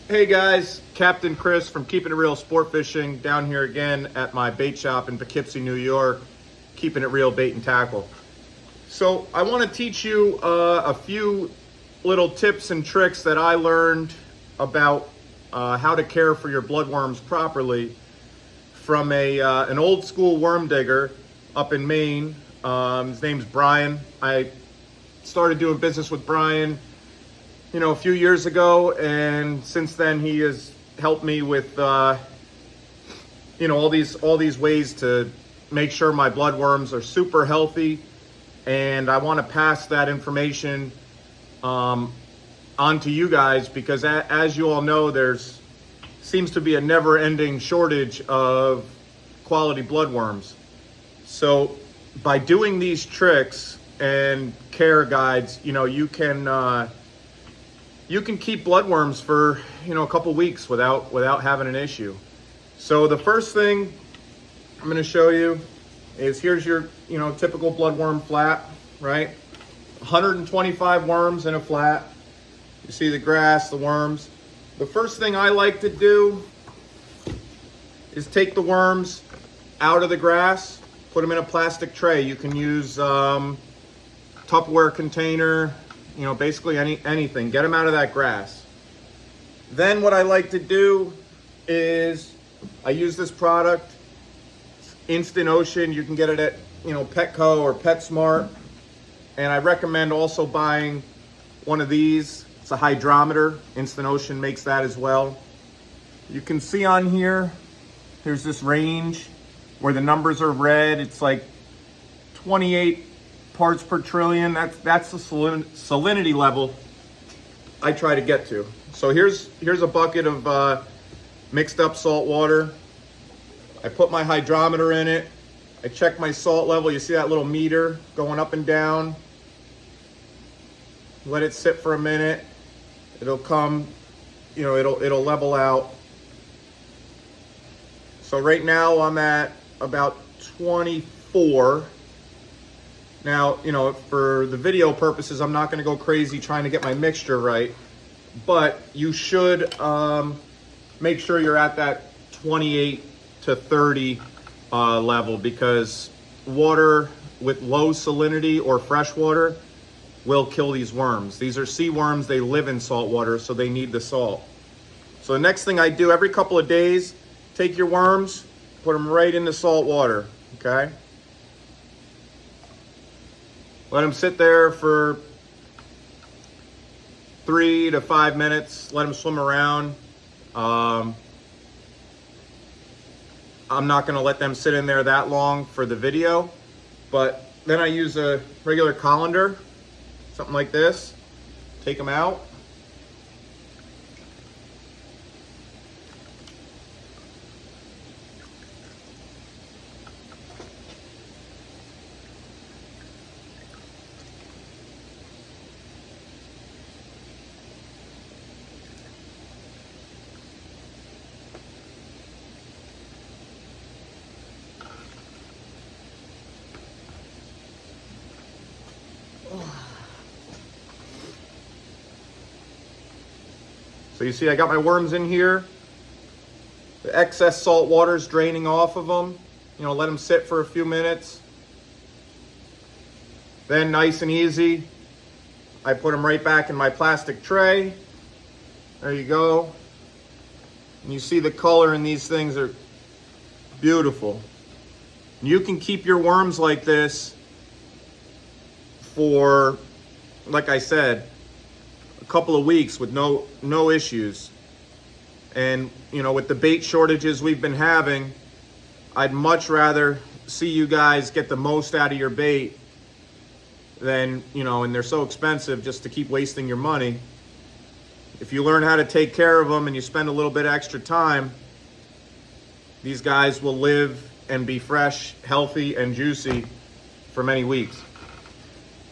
Hey guys, Captain Chris from Keepin' It Real Sport Fishing down here again at my bait shop in Poughkeepsie, New York, Keeping It Real Bait and Tackle. So I want to teach you a few little tips and tricks that I learned about how to care for your bloodworms properly from an old school worm digger up in Maine. His name's Brian. I started doing business with Brian a few years ago, and since then he has helped me with all these ways to make sure my bloodworms are super healthy. And I want to pass that information on to you guys, because as you all know, there's seems to be a never-ending shortage of quality bloodworms. So by doing these tricks and care guides, you can keep bloodworms for a couple weeks without having an issue. So the first thing I'm going to show you is, here's your typical bloodworm flat, right? 125 worms in a flat. You see the grass, the worms. The first thing I like to do is take the worms out of the grass, put them in a plastic tray. You can use Tupperware container, basically anything. Get them out of that grass. Then what I like to do is I use this product, Instant Ocean. You can get it at Petco or PetSmart, and I recommend also buying one of these. It's a hydrometer. Instant Ocean makes that as well. You can see on here, there's this range where the numbers are red. It's like 28 parts per trillion. That's the salinity level I try to get to. So here's a bucket of mixed up salt water. I put my hydrometer in it. I check my salt level. You see that little meter going up and down. Let it sit for a minute. It'll come, it'll level out. So right now I'm at about 24. Now, for the video purposes, I'm not going to go crazy trying to get my mixture right, but you should make sure you're at that 28 to 30 level, because water with low salinity or fresh water will kill these worms. These are sea worms. They live in salt water, so they need the salt. So the next thing I do every couple of days, take your worms, put them right in the salt water, okay? Let them sit there for 3 to 5 minutes. Let them swim around. I'm not going to let them sit in there that long for the video, but then I use a regular colander, something like this. Take them out. So you see I got my worms in here. The excess salt water is draining off of them. Let them sit for a few minutes. Then nice and easy, I put them right back in my plastic tray. There you go. And you see the color in these things are beautiful. You can keep your worms like this for, like I said, a couple of weeks with no issues. And with the bait shortages we've been having, I'd much rather see you guys get the most out of your bait than, and they're so expensive, just to keep wasting your money. If you learn how to take care of them and you spend a little bit extra time, these guys will live and be fresh, healthy, and juicy for many weeks.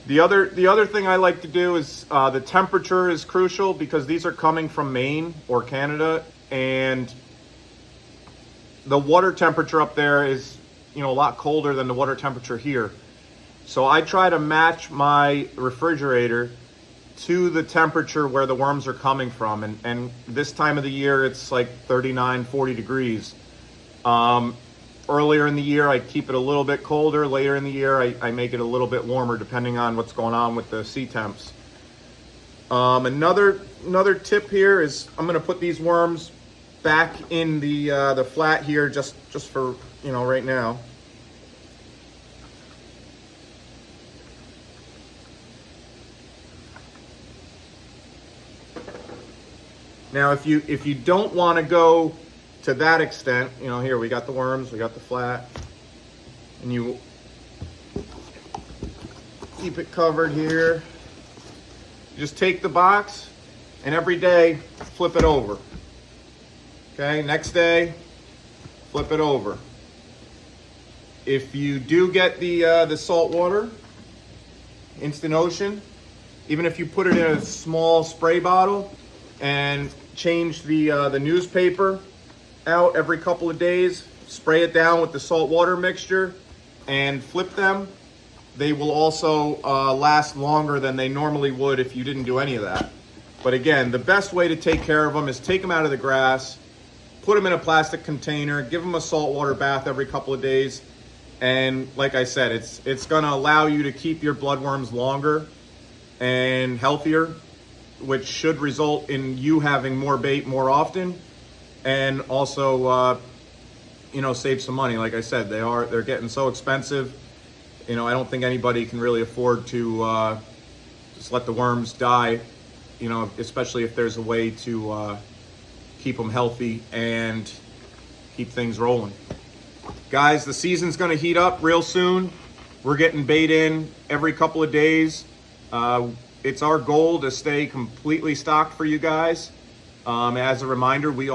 The other thing I like to do is the temperature is crucial, because these are coming from Maine or Canada, and the water temperature up there is a lot colder than the water temperature here. So I try to match my refrigerator to the temperature where the worms are coming from. And this time of the year, it's like 39, 40 degrees. Earlier in the year, I keep it a little bit colder. Later in the year, I make it a little bit warmer, depending on what's going on with the sea temps. Another tip here is I'm going to put these worms back in the flat here, just for, you know, right now. Now, if you don't want to go to that extent, you know, here we got the worms, we got the flat, and you keep it covered here. You just take the box and every day flip it over. Okay, next day, flip it over. If you do get the salt water, instant ocean, even if you put it in a small spray bottle and change the newspaper out every couple of days, spray it down with the salt water mixture and flip them, they will also last longer than they normally would if you didn't do any of that. But again, the best way to take care of them is take them out of the grass, put them in a plastic container, give them a saltwater bath every couple of days, and like I said, it's going to allow you to keep your bloodworms longer and healthier, which should result in you having more bait more often, and also you know, save some money. Like I said, they're getting so expensive. You know, I don't think anybody can really afford to just let the worms die, you know, especially if there's a way to keep them healthy and keep things rolling. Guys, the season's gonna heat up real soon. We're getting bait in every couple of days. It's our goal to stay completely stocked for you guys. As a reminder, we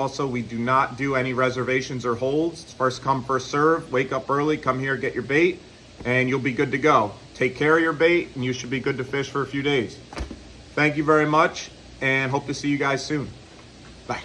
do not do any reservations or holds. It's first come, first serve. Wake up early, come here, get your bait, and you'll be good to go. Take care of your bait, and you should be good to fish for a few days. Thank you very much, and hope to see you guys soon. Bye.